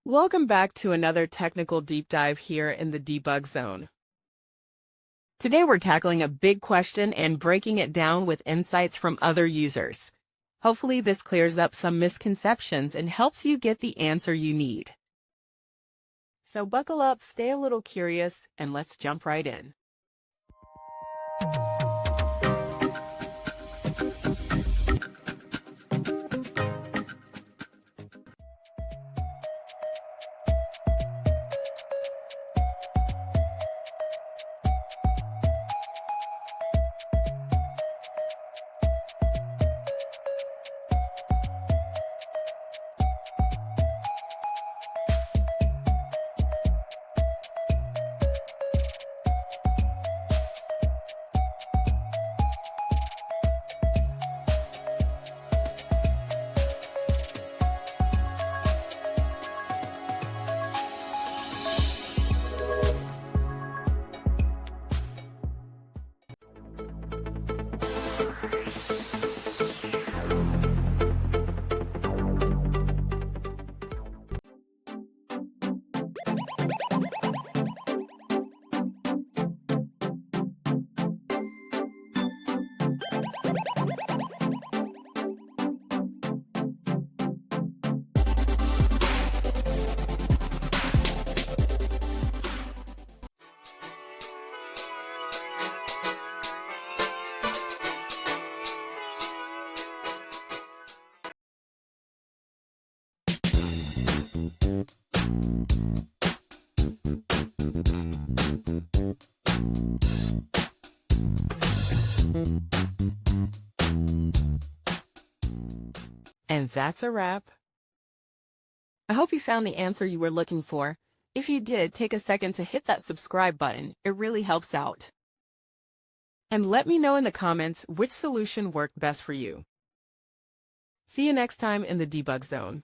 Welcome back to another technical deep dive here in the debug zone. Today we're tackling a big question and breaking it down with insights from other users. Hopefully this clears up some misconceptions and helps you get the answer you need. So buckle up, stay a little curious, and let's jump right in. And that's a wrap. I hope you found the answer you were looking for. If you did, take a second to hit that subscribe button. It really helps out. And let me know in the comments which solution worked best for you. See you next time in the debug zone.